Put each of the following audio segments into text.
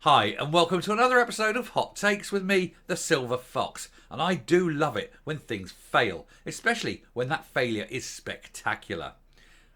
Hi, and welcome to another episode of Hot Takes with me, the Silver Fox. And I do love it when things fail, especially when that failure is spectacular.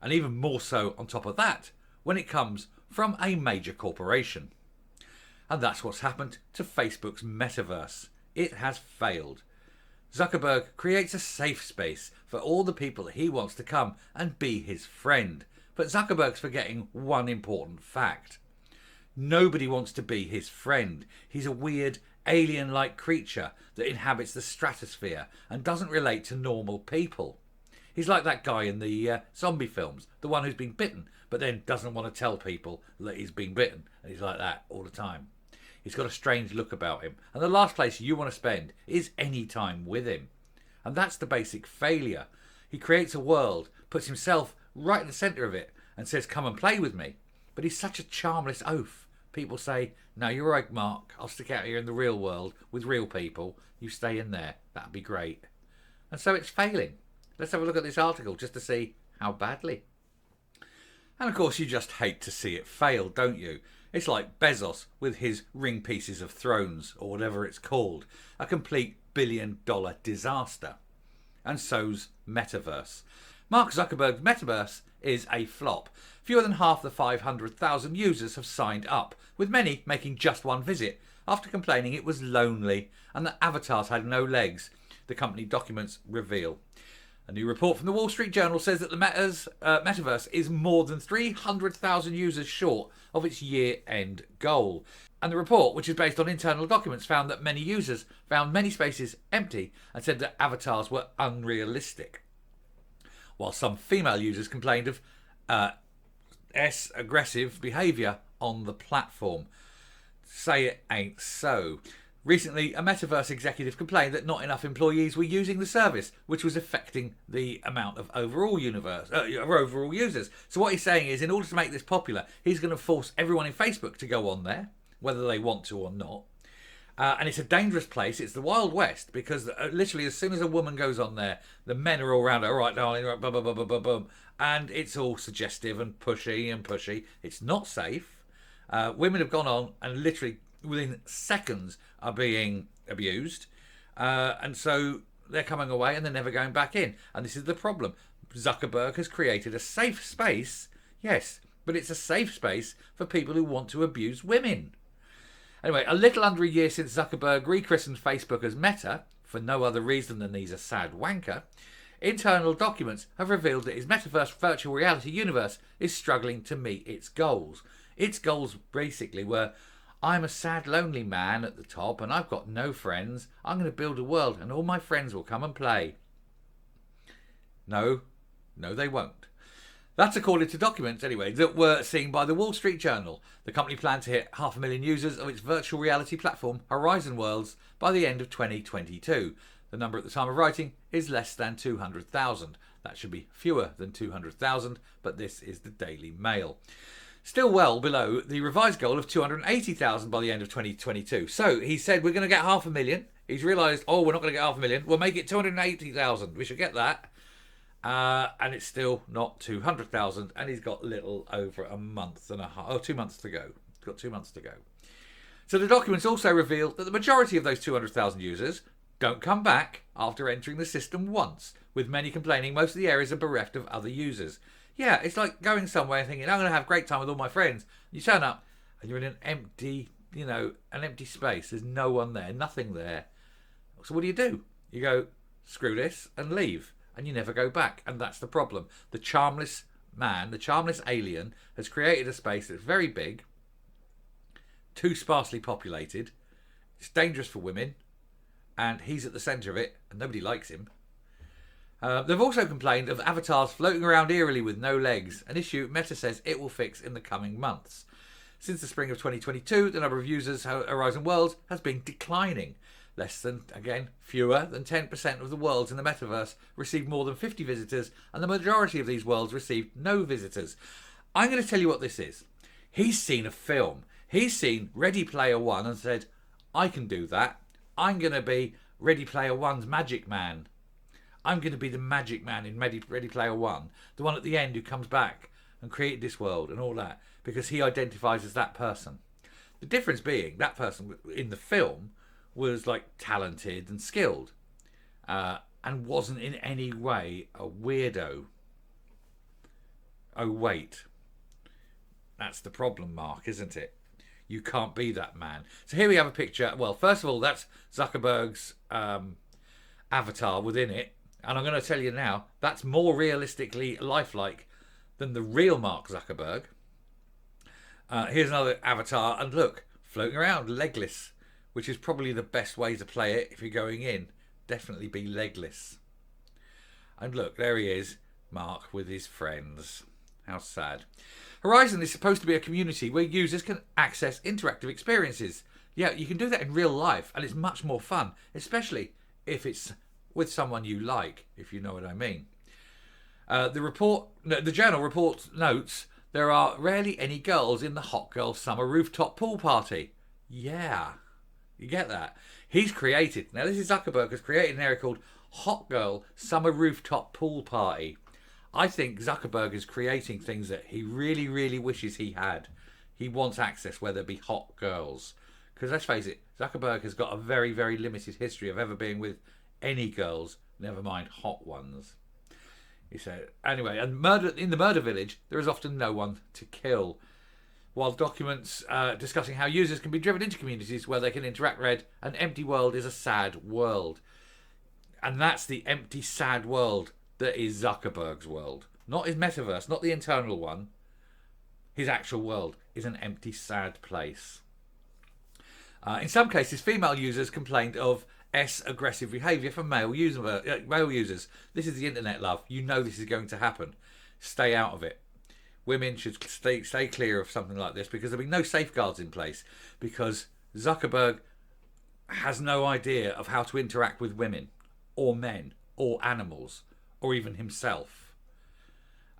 And even more so on top of that, when it comes from a major corporation. And that's what's happened to Facebook's Metaverse. It has failed. Zuckerberg creates a safe space for all the people he wants to come and be his friend. But Zuckerberg's forgetting one important fact. Nobody wants to be his friend. He's a weird, alien-like creature that inhabits the stratosphere and doesn't relate to normal people. He's like that guy in the zombie films, the one who's been bitten, but then doesn't want to tell people that he's been bitten. And he's like that all the time. He's got a strange look about him. And the last place you want to spend is any time with him. And that's the basic failure. He creates a world, puts himself right in the centre of it, and says, come and play with me. But he's such a charmless oaf. People say, no, you're right, Mark. I'll stick out here in the real world with real people. You stay in there. That'd be great. And so it's failing. Let's have a look at this article just to see how badly. And of course, you just hate to see it fail, don't you? It's like Bezos with his ring pieces of thrones, or whatever it's called. A complete billion-dollar disaster. And so's Metaverse. Mark Zuckerberg's Metaverse is a flop. Fewer than half the 500,000 users have signed up, with many making just one visit after complaining it was lonely and that avatars had no legs, the company documents reveal. A new report from the Wall Street Journal says that the Metaverse is more than 300,000 users short of its year-end goal. And the report, which is based on internal documents, found that many users found many spaces empty and said that avatars were unrealistic. While some female users complained of aggressive behaviour on the platform. Say it ain't so. Recently, a Metaverse executive complained that not enough employees were using the service, which was affecting the amount of overall users. So what he's saying is, in order to make this popular, he's going to force everyone in Facebook to go on there, whether they want to or not. And it's a dangerous place. It's the Wild West, because literally as soon as a woman goes on there, the men are all around her. All right, darling, right, boom, boom, boom, boom, boom, boom. And it's all suggestive and pushy. It's not safe. Women have gone on and literally within seconds are being abused. And so they're coming away and they're never going back in. And this is the problem. Zuckerberg has created a safe space. Yes, but it's a safe space for people who want to abuse women. Anyway, a little under a year since Zuckerberg rechristened Facebook as Meta, for no other reason than he's a sad wanker, internal documents have revealed that his Metaverse virtual reality universe is struggling to meet its goals. Its goals basically were, I'm a sad, lonely man at the top and I've got no friends. I'm going to build a world and all my friends will come and play. No, they won't. That's according to documents, anyway, that were seen by the Wall Street Journal. The company planned to hit 500,000 users of its virtual reality platform, Horizon Worlds, by the end of 2022. The number at the time of writing is less than 200,000. That should be fewer than 200,000, but this is the Daily Mail. Still well below the revised goal of 280,000 by the end of 2022. So he said, we're going to get 500,000. He's realised, we're not going to get 500,000. We'll make it 280,000. We should get that. And it's still not 200,000, and he's got little over a month and a half, 2 months to go. He's got 2 months to go. So the documents also reveal that the majority of those 200,000 users don't come back after entering the system once, with many complaining most of the areas are bereft of other users. Yeah, it's like going somewhere and thinking, I'm going to have a great time with all my friends. You turn up and you're in an empty space. There's no one there, nothing there. So what do? You go, screw this, and leave. And you never go back. And that's the problem. The charmless man, the charmless alien, has created a space that's very big, too sparsely populated. It's dangerous for women. And he's at the centre of it, and nobody likes him. They've also complained of avatars floating around eerily with no legs, an issue Meta says it will fix in the coming months. Since the spring of 2022, the number of users Horizon Worlds has been declining. Fewer than 10% of the worlds in the Metaverse received more than 50 visitors, and the majority of these worlds received no visitors. I'm going to tell you what this is. He's seen a film. He's seen Ready Player One and said, I can do that. I'm going to be Ready Player One's magic man. I'm going to be the magic man in Ready Player One, the one at the end who comes back and created this world and all that, because he identifies as that person. The difference being that person in the film was like talented and skilled, and wasn't in any way a weirdo. Oh wait, that's the problem, Mark, isn't it? You can't be that man. So here we have a picture. Well, first of all, that's Zuckerberg's avatar within it. And I'm going to tell you now, that's more realistically lifelike than the real Mark Zuckerberg. Here's another avatar. And look, floating around, legless, which is probably the best way to play it if you're going in. Definitely be legless. And look, there he is, Mark, with his friends. How sad. Horizon is supposed to be a community where users can access interactive experiences. Yeah, you can do that in real life, and it's much more fun, especially if it's with someone you like, if you know what I mean. The journal report notes there are rarely any girls in the hot girl summer rooftop pool party. Yeah, you get that. He's created, now this is Zuckerberg, has created an area called Hot Girl Summer Rooftop Pool Party. I think Zuckerberg is creating things that he really, really wishes he had. He wants access where there be hot girls. Because let's face it, Zuckerberg has got a very, very limited history of ever being with any girls, never mind hot ones. He said, anyway, and in the murder village, there is often no one to kill. While documents discussing how users can be driven into communities where they can interact read, an empty world is a sad world. And that's the empty, sad world that is Zuckerberg's world. Not his metaverse, not the internal one. His actual world is an empty, sad place. In some cases, female users complained of aggressive behaviour from male users. This is the internet, love. You know this is going to happen. Stay out of it. Women should stay clear of something like this because there'll be no safeguards in place because Zuckerberg has no idea of how to interact with women or men or animals or even himself.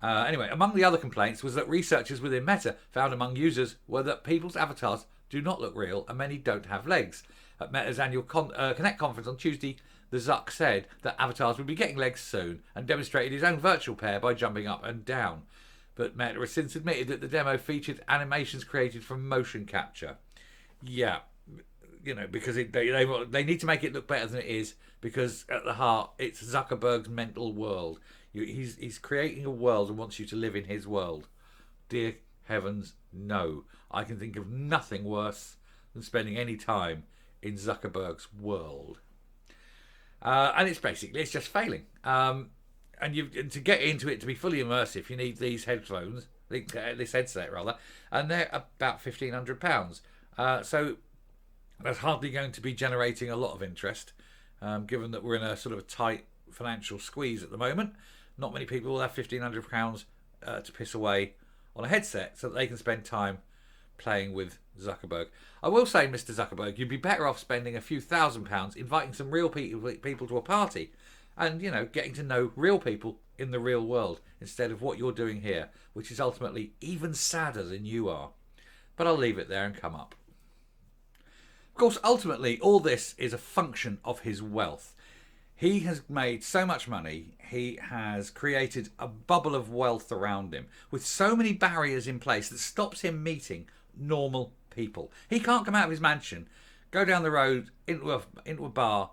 Anyway, among the other complaints was that researchers within Meta found among users were that people's avatars do not look real and many don't have legs. At Meta's annual Connect conference on Tuesday, the Zuck said that avatars would be getting legs soon and demonstrated his own virtual pair by jumping up and down. But Meta has since admitted that the demo featured animations created from motion capture. Yeah, you know, because they need to make it look better than it is because at the heart, it's Zuckerberg's mental world. He's creating a world and wants you to live in his world. Dear heavens, no. I can think of nothing worse than spending any time in Zuckerberg's world. And it's just failing. And to get into it, to be fully immersive, you need these headphones, this headset rather, and they're about £1,500. So that's hardly going to be generating a lot of interest, given that we're in a sort of a tight financial squeeze at the moment. Not many people will have £1,500 to piss away on a headset so that they can spend time playing with Zuckerberg. I will say, Mr. Zuckerberg, you'd be better off spending a few £1,000s inviting some real people to a party and, you know, getting to know real people in the real world instead of what you're doing here, which is ultimately even sadder than you are. But I'll leave it there and come up. Of course, ultimately, all this is a function of his wealth. He has made so much money, he has created a bubble of wealth around him with so many barriers in place that stops him meeting normal people. He can't come out of his mansion, go down the road into a bar,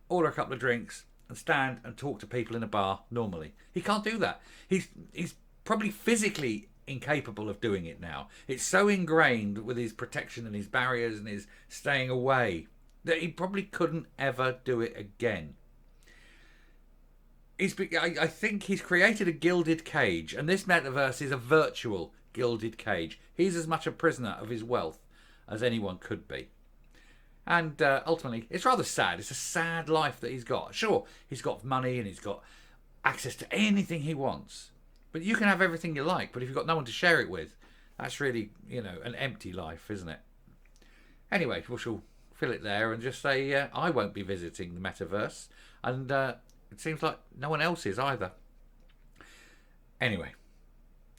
order a couple of drinks and stand and talk to people in a bar normally. He can't do that. He's probably physically incapable of doing it now. It's so ingrained with his protection and his barriers and his staying away that he probably couldn't ever do it again. I think he's created a gilded cage, and this metaverse is a virtual gilded cage. He's as much a prisoner of his wealth as anyone could be. And ultimately, it's rather sad. It's a sad life that he's got. Sure, he's got money and he's got access to anything he wants. But you can have everything you like, but if you've got no one to share it with, that's really, you know, an empty life, isn't it? Anyway, we shall fill it there and just say I won't be visiting the metaverse. And it seems like no one else is either. Anyway,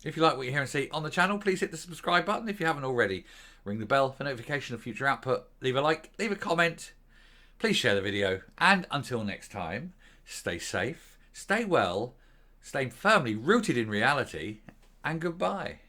if you like what you hear and see on the channel, please hit the subscribe button if you haven't already. Ring the bell for notification of future output. Leave a like, leave a comment. Please share the video. And until next time, stay safe, stay well, stay firmly rooted in reality, and goodbye.